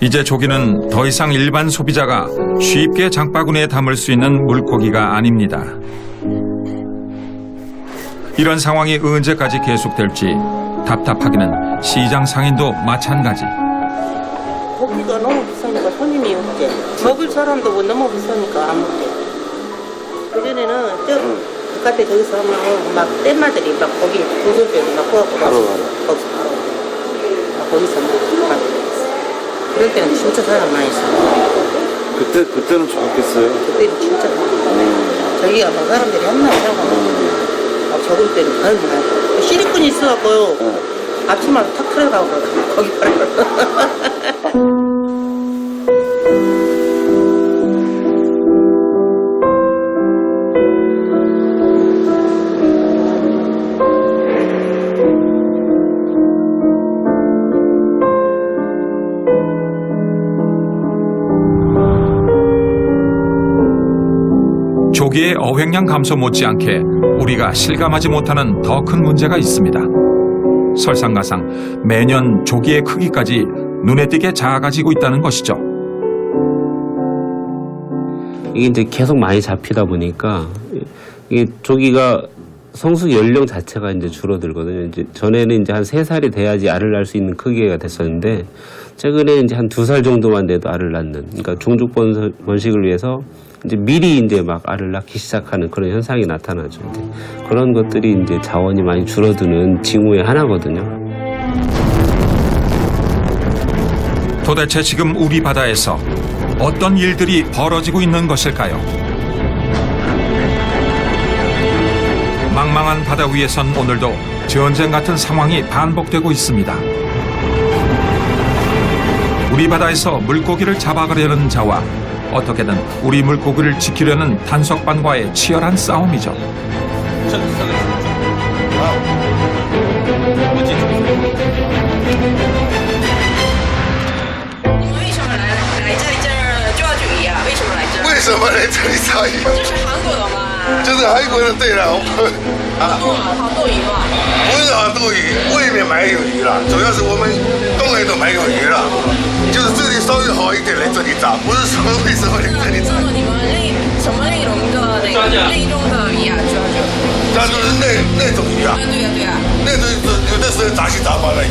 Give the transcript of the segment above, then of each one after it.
이제 조기는 더 이상 일반 소비자가 쉽게 장바구니에 담을 수 있는 물고기가 아닙니다. 이런 상황이 언제까지 계속될지 답답하기는 시장 상인도 마찬가지. 고기가 너무 비싸니까 손님이 없지. 먹을 사람도 뭐 너무 비싸니까 안 먹게. 그전에는 저 바깥에 저기서 하면 막 땜마들이 막 고기 도솔적이 막 구워갖고 거기서 막 그럴 때는 진짜 사람 많이 있어. 그때는 좋았겠어요. 그때는 진짜 많이. 저기가 막 사람들이 한마디 하고 막 적을 때는 거의 많아요. 시리콘이 있어갖고요. 앞치마로 탁 틀어가고 거기 팔아요. 조기의 어획량 감소 못지않게 우리가 실감하지 못하는 더 큰 문제가 있습니다. 설상가상 매년 조기의 크기까지 눈에 띄게 작아지고 있다는 것이죠. 이게 이제 계속 많이 잡히다 보니까 이게 조기가 성숙 연령 자체가 이제 줄어들거든요. 이제 전에는 이제 한 3살이 돼야지 알을 낳을 수 있는 크기가 됐었는데 최근에 이제 한 2살 정도만 돼도 알을 낳는. 그러니까 종족 번식을 위해서 이제 미리 이제 막 알을 낳기 시작하는 그런 현상이 나타나죠. 그런 것들이 이제 자원이 많이 줄어드는 징후의 하나거든요. 도대체 지금 우리 바다에서 어떤 일들이 벌어지고 있는 것일까요? 망망한 바다 위에선 오늘도 전쟁 같은 상황이 반복되고 있습니다. 우리 바다에서 물고기를 잡아가려는 자와 어떻게든 우리 물고기를 지키려는 단속반과의 치열한 싸움이죠.为什么来这里抓鱼？就是韩国的嘛。就是韩国的，对了，好多鱼嘛。不是好多鱼，外面买有鱼了，主要是我们东海都买有鱼了，就是这里稍微好一点来这里抓，不是说为什么来这里抓。你们什么内容的内容的鱼啊？抓就是那种鱼啊。对呀对呀。那种有的时候杂七杂八的鱼。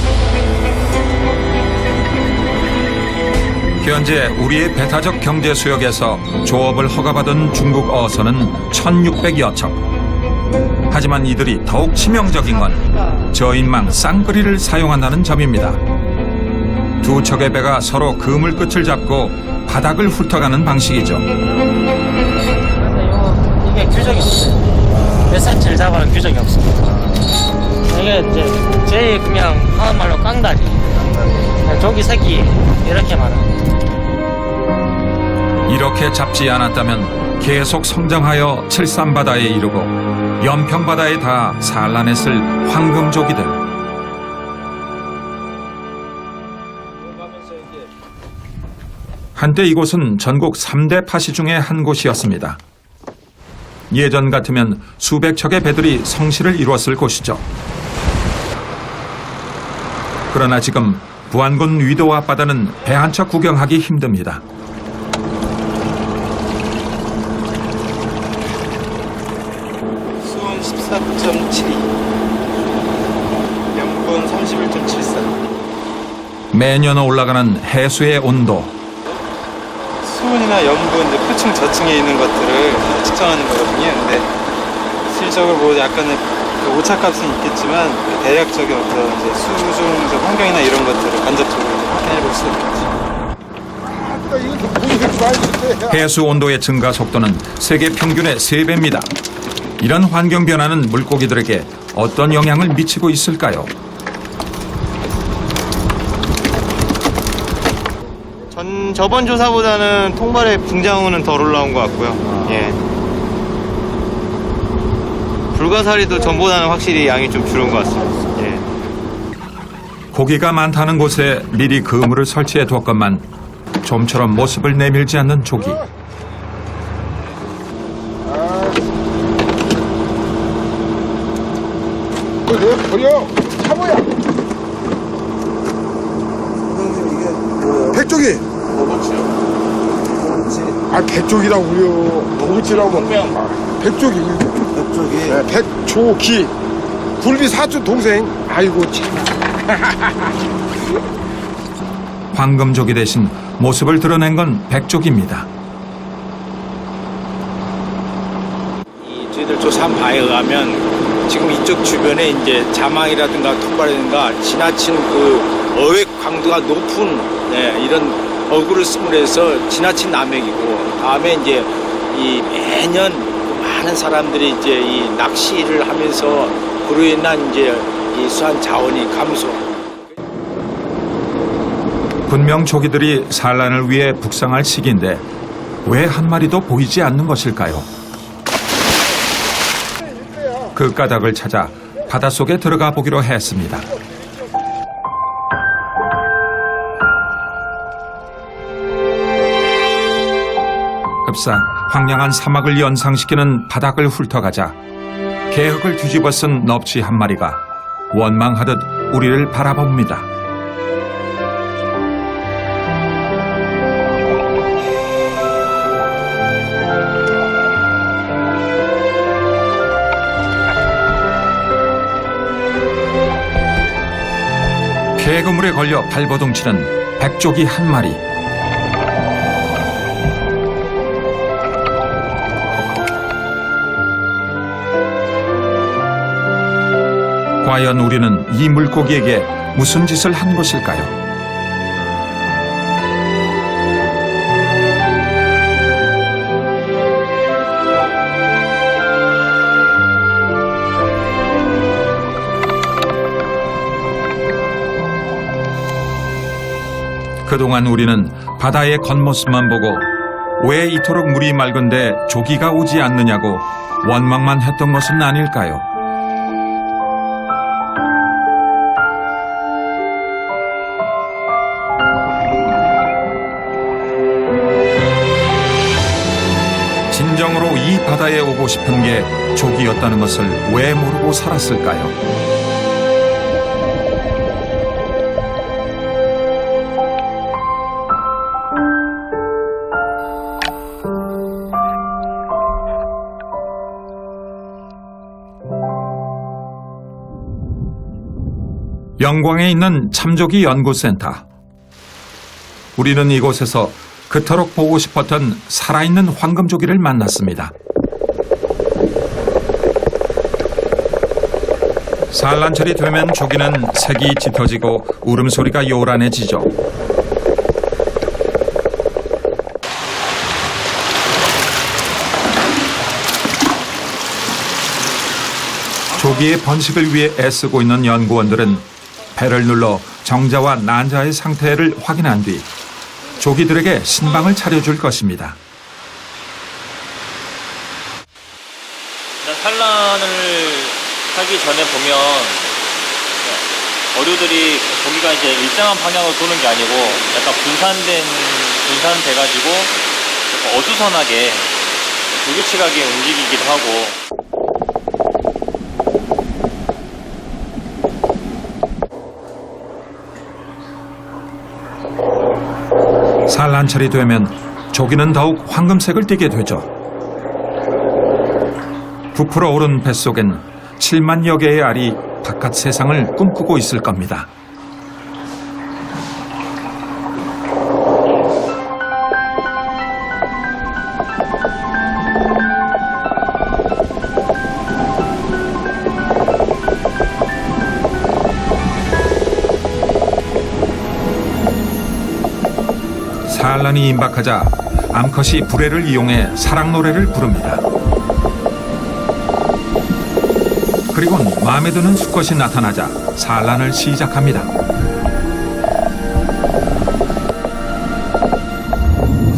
현재 우리의 배타적 경제 수역에서 조업을 허가받은 중국 어선은 1,600여 척. 하지만 이들이 더욱 치명적인 건 저인망 쌍끌이를 사용한다는 점입니다. 두 척의 배가 서로 그물 끝을 잡고 바닥을 훑어가는 방식이죠. 이게 규정이 없어요. 몇 cm를 잡아는 규정이 없습니다. 이게 이제 제일 그냥 하는 말로 깡다리, 조기 새끼 이렇게 말합니다. 이렇게 잡지 않았다면 계속 성장하여 칠산바다에 이르고 연평바다에 다 산란했을 황금조기들. 한때 이곳은 전국 3대 파시 중에 한 곳이었습니다. 예전 같으면 수백 척의 배들이 성시를 이루었을 곳이죠. 그러나 지금 부안군 위도 앞바다는 배 한 척 구경하기 힘듭니다. 수온 14.72, 염분 31.74. 매년 올라가는 해수의 온도. 수온이나 염분, 이제 표층 저층에 있는 것들을 측정하는 거거든요. 근데 실질적으로 뭐 약간의 오차값은 있겠지만 대략적인 어떤 이제 수중적 환경이나 이런 것들을 간접적으로 확인해 볼 수 있겠죠. 해수 온도의 증가 속도는 세계 평균의 3배입니다. 이런 환경 변화는 물고기들에게 어떤 영향을 미치고 있을까요? 저번 조사보다는 통발의 붕장어는 덜 올라온 것 같고요. 예. 불가사리도 전보다는 확실히 양이 좀 줄은 것 같습니다. 예. 고기가 많다는 곳에 미리 그물을 설치해 두었건만 좀처럼 모습을 내밀지 않는 조기. 버려! 참어야! 백조 백조기. 아, 백조기라고요. 도구치라고. 백조기. 백조기. 네, 백조기. 굴비 사촌 동생. 아이고, 참. 황금조기 대신 모습을 드러낸 건 백조기입니다. 저희들 조사한 바에 의하면 지금 이쪽 주변에 이제 자망이라든가 톱발이라든가 지나친 그 어획 강도가 높은 이런 어구를 쓰므로 해서 지나친 남획이고, 다음에 이제 이 매년 많은 사람들이 이제 이 낚시를 하면서 그로 인한 이제 이 수한 자원이 감소. 분명 조기들이 산란을 위해 북상할 시기인데 왜 한 마리도 보이지 않는 것일까요? 그 까닭을 찾아 바닷속에 들어가 보기로 했습니다. 흡사 황량한 사막을 연상시키는 바닥을 훑어가자 개흙을 뒤집어 쓴 넙치 한 마리가 원망하듯 우리를 바라봅니다. 개그물에 걸려 발버둥치는 백조기 한 마리. 과연 우리는 이 물고기에게 무슨 짓을 한 것일까요? 그동안 우리는 바다의 겉모습만 보고 왜 이토록 물이 맑은데 조기가 오지 않느냐고 원망만 했던 것은 아닐까요? 진정으로 이 바다에 오고 싶은 게 조기였다는 것을 왜 모르고 살았을까요? 영광에 있는 참조기 연구센터. 우리는 이곳에서 그토록 보고 싶었던 살아있는 황금조기를 만났습니다. 산란철이 되면 조기는 색이 짙어지고 울음소리가 요란해지죠. 조기의 번식을 위해 애쓰고 있는 연구원들은 배를 눌러 정자와 난자의 상태를 확인한 뒤 조기들에게 신방을 차려줄 것입니다. 산란을 하기 전에 보면 어류들이 조기가 이제 일정한 방향으로 도는 게 아니고 약간 분산돼가지고 약간 어수선하게 불규칙하게 움직이기도 하고. 산란철이 되면 조기는 더욱 황금색을 띠게 되죠. 부풀어 오른 뱃속엔 7만여 개의 알이 바깥 세상을 꿈꾸고 있을 겁니다. 산란이 임박하자 암컷이 불에를 이용해 사랑 노래를 부릅니다. 그리곤 마음에 드는 수컷이 나타나자 산란을 시작합니다.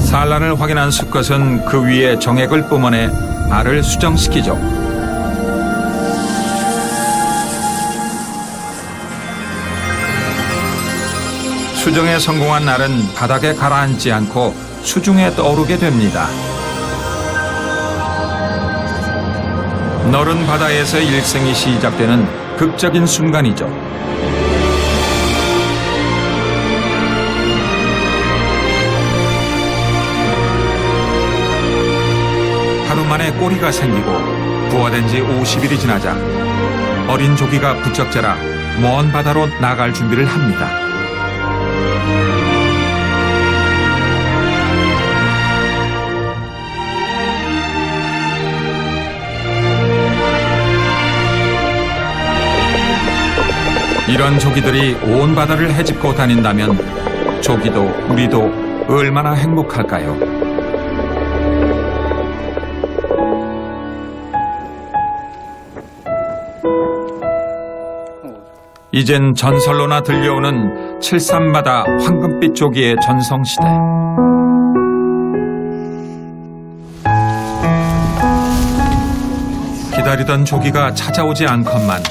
산란을 확인한 수컷은 그 위에 정액을 뿜어내 알을 수정시키죠. 수정에 성공한 알은 바닥에 가라앉지 않고 수중에 떠오르게 됩니다. 너른 바다에서 일생이 시작되는 극적인 순간이죠. 만에 꼬리가 생기고 부화된 지 50일이 지나자 어린 조기가 부쩍 자라 먼 바다로 나갈 준비를 합니다. 이런 조기들이 온 바다를 헤집고 다닌다면 조기도 우리도 얼마나 행복할까요? 이젠 전설로나 들려오는 칠산바다 황금빛 조기의 전성시대. 기다리던 조기가 찾아오지 않건만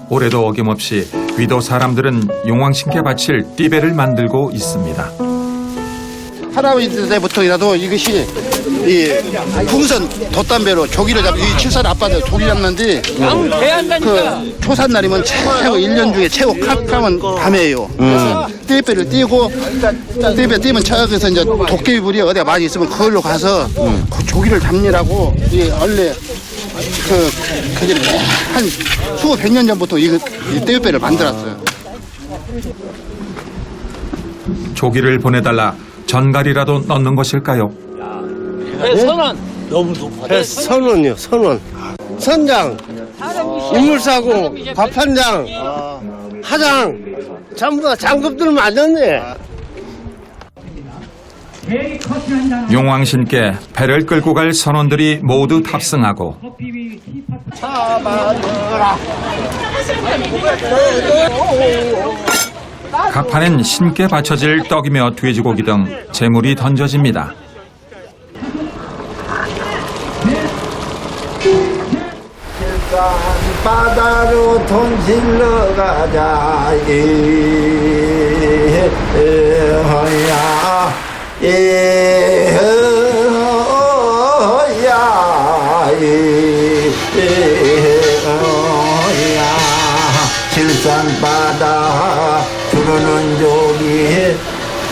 올해도 어김없이 위도 사람들은 용왕신께 바칠 띠배를 만들고 있습니다. 할아버지 때부터라도 이것이 이 풍선 돛담배로 조기를 잡고 이 칠산 앞바다 조기 잡는데 그 초산날이면 최고 1년 중에 최고 캄캄한 밤이에요. 그래서 띠배를 띄고 띠배 띄면 저기서 이제 도깨비불이 어디가 많이 있으면 그걸로 가서 그 조기를 잡느라고 이 원래 그게 한 수백 년 전부터 이 띠배를 만들었어요. 조기를 보내달라 전갈이라도 넣는 것일까요? 선원 너무 높아. 선원이요, 선원. 선장, 인물사고, 밥한장, 하장, 전부 다 장급들 맞았네. 용왕신께 배를 끌고 갈 선원들이 모두 탑승하고 갑판엔 신께 바쳐질 떡이며 돼지고기 등 재물이 던져집니다. 바다로 돈질러 가자 칠산바다 주르는 조기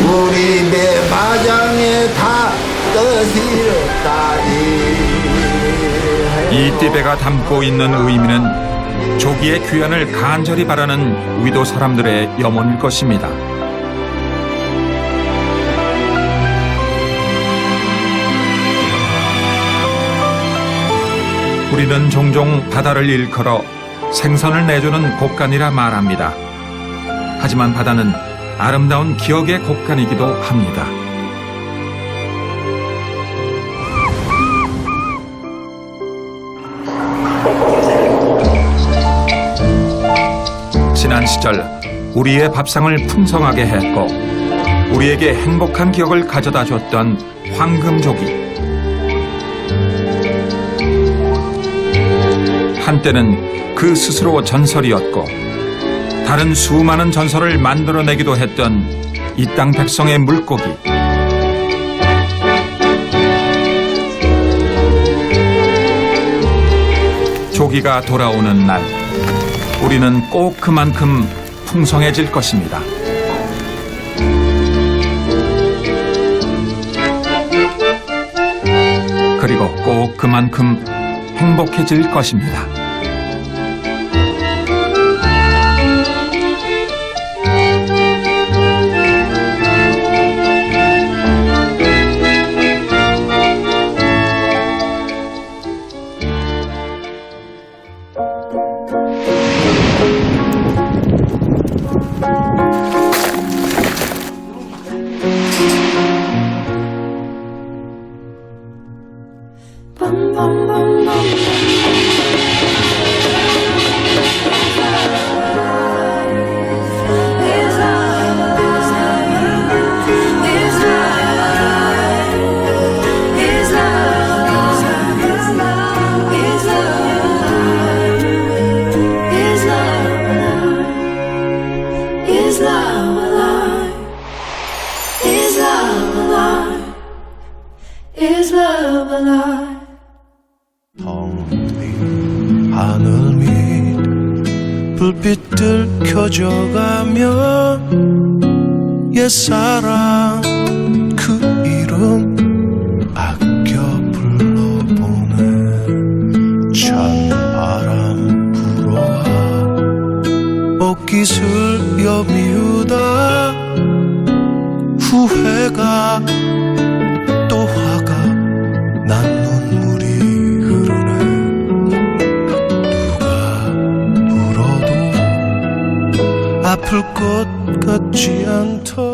우리 배 마장에 다 떠실었다니. 이 띠배가 담고 있는 의미는 조기의 귀환을 간절히 바라는 위도 사람들의 염원일 것입니다. 우리는 종종 바다를 일컬어 생선을 내주는 곳간이라 말합니다. 하지만 바다는 아름다운 기억의 곳간이기도 합니다. 지난 시절 우리의 밥상을 풍성하게 했고 우리에게 행복한 기억을 가져다 줬던 황금조기. 한때는 그 스스로 전설이었고 다른 수많은 전설을 만들어내기도 했던 이 땅 백성의 물고기. 조기가 돌아오는 날 우리는 꼭 그만큼 풍성해질 것입니다. 그리고 꼭 그만큼 행복해질 것입니다. 하늘 밑 불빛들 켜져가면 옛사랑 그 이름 아껴 불러보는 이슬여 미우다 후회가 또 화가 난 눈물이 흐르네 누가 울어도 아플 것 같지 않다